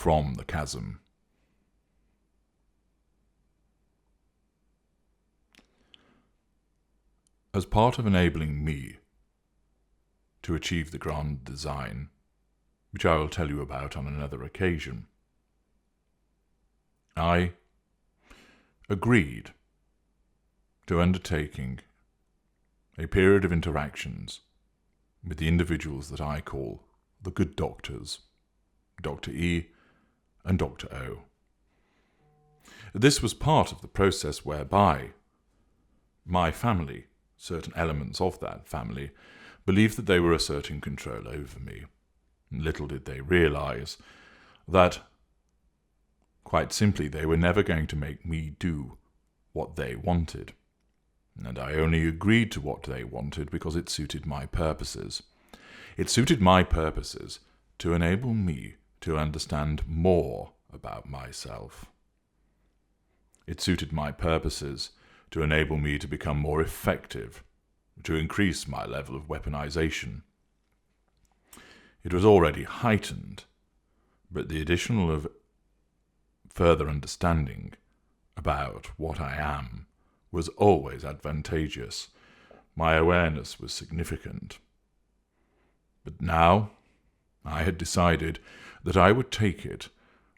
from the Chasm. As part of enabling me to achieve the grand design, which I will tell you about on another occasion, I agreed to undertaking a period of interactions with the individuals that I call the good doctors, Dr. E and Dr. O. This was part of the process whereby my family, certain elements of that family, believed that they were asserting control over me. Little did they realize that, quite simply, they were never going to make me do what they wanted. And I only agreed to what they wanted because it suited my purposes. It suited my purposes to enable me to understand more about myself. It suited my purposes to enable me to become more effective, to increase my level of weaponization. It was already heightened, but the additional of further understanding about what I am was always advantageous. My awareness was significant. But now I had decided that I would take it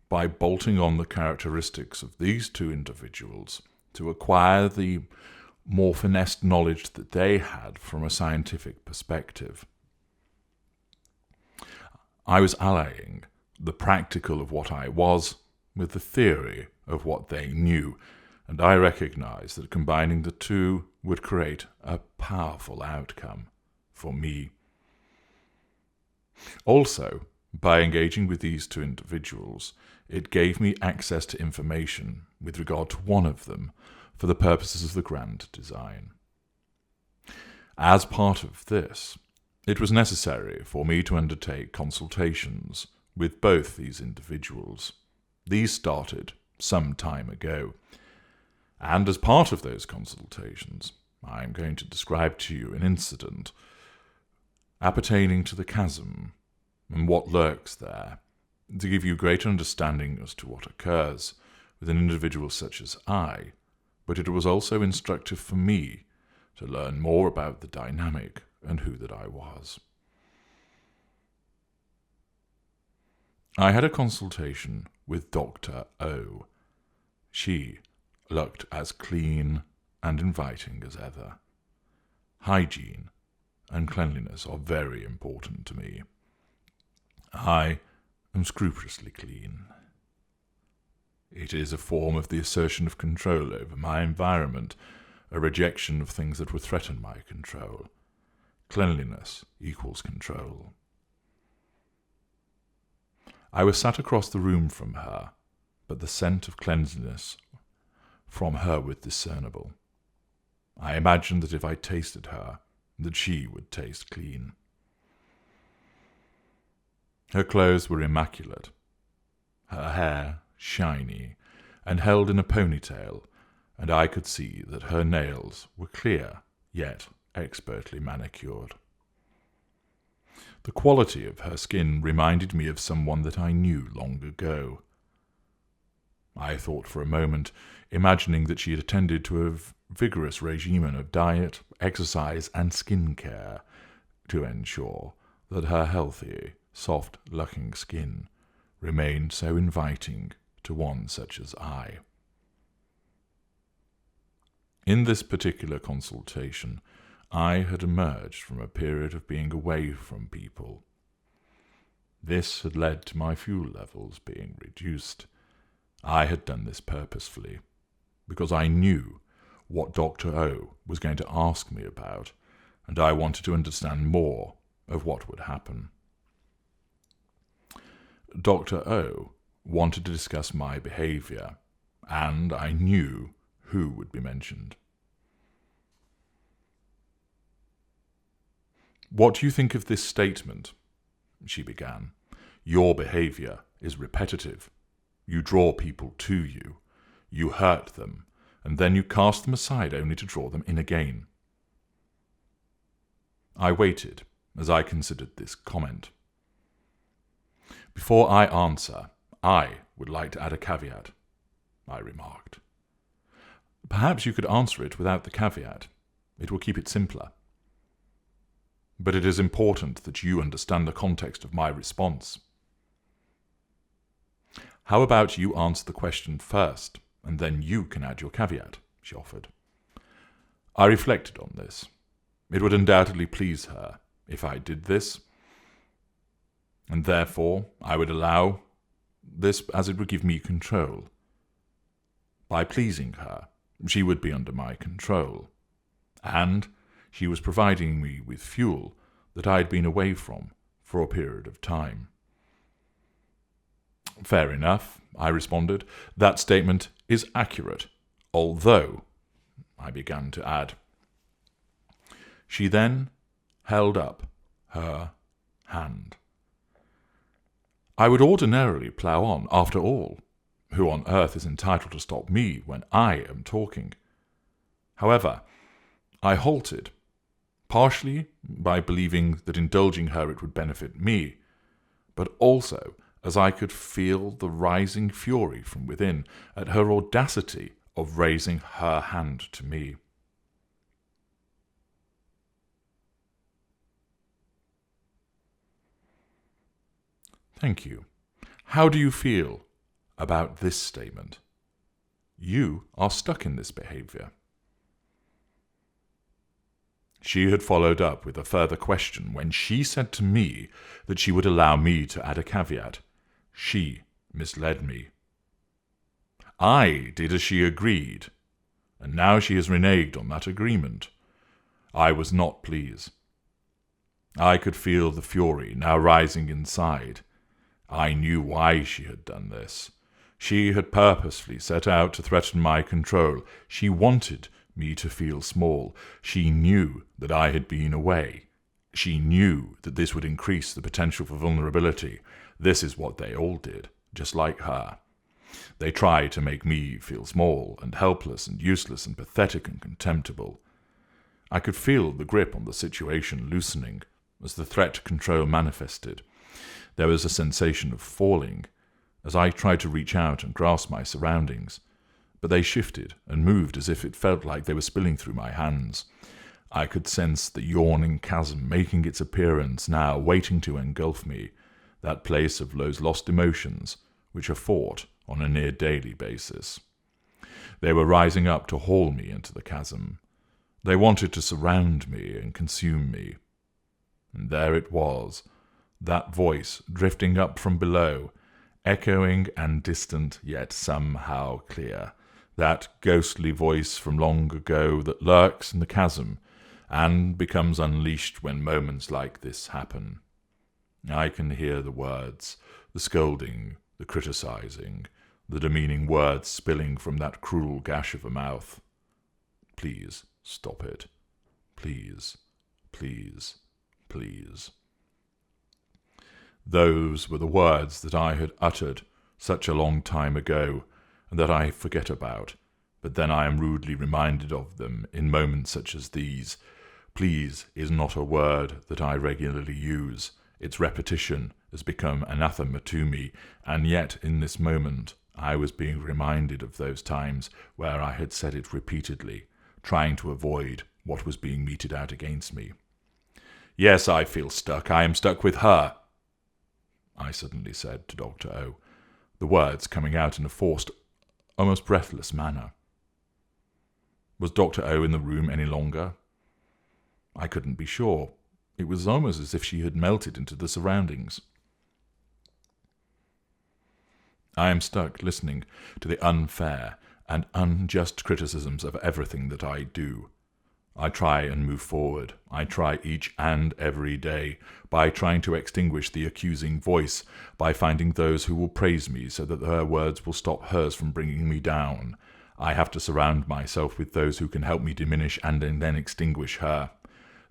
by bolting on the characteristics of these two individuals to acquire the more finessed knowledge that they had from a scientific perspective. I was allying the practical of what I was with the theory of what they knew, and I recognized that combining the two would create a powerful outcome for me. Also, by engaging with these two individuals, it gave me access to information with regard to one of them for the purposes of the grand design. As part of this, it was necessary for me to undertake consultations with both these individuals. These started some time ago, and as part of those consultations, I am going to describe to you an incident appertaining to the Chasm and what lurks there, to give you greater understanding as to what occurs with an individual such as I, but it was also instructive for me to learn more about the dynamic and who that I was. I had a consultation with Dr. O. She looked as clean and inviting as ever. Hygiene and cleanliness are very important to me. I am scrupulously clean. It is a form of the assertion of control over my environment, a rejection of things that would threaten my control. Cleanliness equals control. I was sat across the room from her, but the scent of cleanliness from her was discernible. I imagined that if I tasted her, that she would taste clean. Her clothes were immaculate, her hair shiny and held in a ponytail, and I could see that her nails were clear, yet expertly manicured. The quality of her skin reminded me of someone that I knew long ago. I thought for a moment, imagining that she had attended to a vigorous regimen of diet, exercise, and skin care to ensure that her healthy, soft-looking skin remained so inviting to one such as I. In this particular consultation, I had emerged from a period of being away from people. This had led to my fuel levels being reduced. I had done this purposefully, because I knew what Dr. O was going to ask me about, and I wanted to understand more of what would happen. Dr. O wanted to discuss my behaviour, and I knew who would be mentioned. "What do you think of this statement?" she began. "Your behaviour is repetitive. You draw people to you. You hurt them, and then you cast them aside only to draw them in again." I waited as I considered this comment. Before I answer, I would like to add a caveat, I remarked. Perhaps you could answer it without the caveat. It will keep it simpler. But it is important that you understand the context of my response. How about you answer the question first, and then you can add your caveat, she offered. I reflected on this. It would undoubtedly please her if I did this, and therefore I would allow this as it would give me control. By pleasing her, she would be under my control, and she was providing me with fuel that I had been away from for a period of time. Fair enough, I responded. That statement is accurate, although, I began to add. She then held up her hand. I would ordinarily plough on. After all, who on earth is entitled to stop me when I am talking? However, I halted, partially by believing that indulging her it would benefit me, but also as I could feel the rising fury from within at her audacity of raising her hand to me. Thank you. How do you feel about this statement? You are stuck in this behaviour. She had followed up with a further question when she said to me that she would allow me to add a caveat. She misled me. I did as she agreed, and now she has reneged on that agreement. I was not pleased. I could feel the fury now rising inside. I knew why she had done this. She had purposely set out to threaten my control. She wanted me to feel small. She knew that I had been away. She knew that this would increase the potential for vulnerability. This is what they all did, just like her. They tried to make me feel small and helpless and useless and pathetic and contemptible. I could feel the grip on the situation loosening as the threat to control manifested. There was a sensation of falling as I tried to reach out and grasp my surroundings, but they shifted and moved as if it felt like they were spilling through my hands. I could sense the yawning chasm making its appearance now, waiting to engulf me, that place of those lost emotions which are fought on a near-daily basis. They were rising up to haul me into the chasm. They wanted to surround me and consume me. And there it was, that voice drifting up from below, echoing and distant yet somehow clear, that ghostly voice from long ago that lurks in the chasm and becomes unleashed when moments like this happen. I can hear the words, the scolding, the criticizing, the demeaning words spilling from that cruel gash of a mouth. Please stop it. Please, please, please. Those were the words that I had uttered such a long time ago, and that I forget about, but then I am rudely reminded of them in moments such as these. Please is not a word that I regularly use. Its repetition has become anathema to me, and yet in this moment I was being reminded of those times where I had said it repeatedly, trying to avoid what was being meted out against me. Yes, I feel stuck. I am stuck with her, I suddenly said to Dr. O, the words coming out in a forced, almost breathless manner. Was Dr. O in the room any longer? I couldn't be sure. It was almost as if she had melted into the surroundings. I am stuck listening to the unfair and unjust criticisms of everything that I do. I try and move forward. I try each and every day by trying to extinguish the accusing voice, by finding those who will praise me so that their words will stop hers from bringing me down. I have to surround myself with those who can help me diminish and then extinguish her.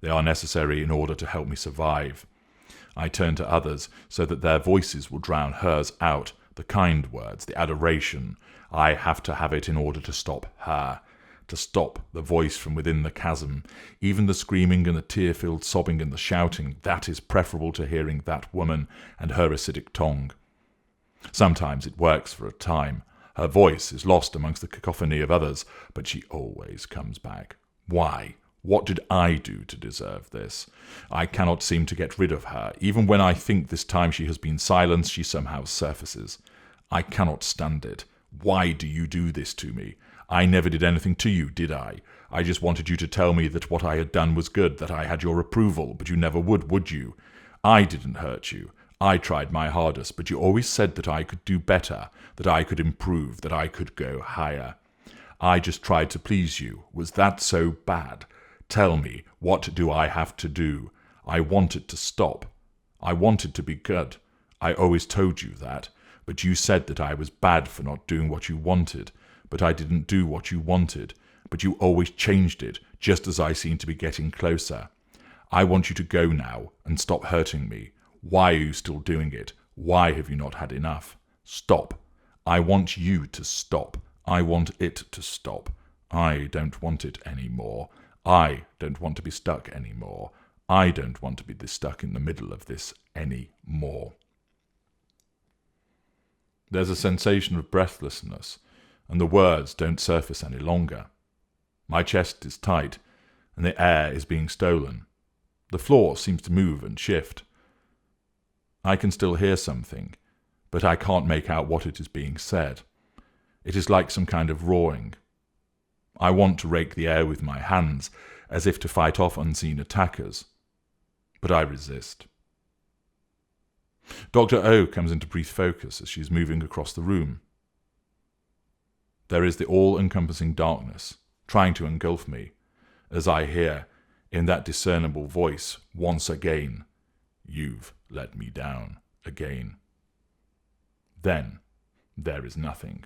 They are necessary in order to help me survive. I turn to others so that their voices will drown hers out, the kind words, the adoration. I have to have it in order to stop her, to stop the voice from within the chasm. Even the screaming and the tear-filled sobbing and the shouting, that is preferable to hearing that woman and her acidic tongue. Sometimes it works for a time. Her voice is lost amongst the cacophony of others, but she always comes back. Why? What did I do to deserve this? I cannot seem to get rid of her. Even when I think this time she has been silenced, she somehow surfaces. I cannot stand it. Why do you do this to me? I never did anything to you, did I? I just wanted you to tell me that what I had done was good, that I had your approval, but you never would you? I didn't hurt you. I tried my hardest, but you always said that I could do better, that I could improve, that I could go higher. I just tried to please you. Was that so bad? Tell me, what do I have to do? I wanted to stop. I wanted to be good. I always told you that, but you said that I was bad for not doing what you wanted, but I didn't do what you wanted, but you always changed it, just as I seemed to be getting closer. I want you to go now and stop hurting me. Why are you still doing it? Why have you not had enough? Stop. I want you to stop. I want it to stop. I don't want it anymore. I don't want to be stuck anymore. I don't want to be stuck in the middle of this anymore. There's a sensation of breathlessness, and the words don't surface any longer. My chest is tight, and the air is being stolen. The floor seems to move and shift. I can still hear something, but I can't make out what it is being said. It is like some kind of roaring. I want to rake the air with my hands, as if to fight off unseen attackers, but I resist. Dr. O comes into brief focus as she is moving across the room. There is the all-encompassing darkness, trying to engulf me, as I hear, in that discernible voice, once again, "You've let me down again." Then there is nothing.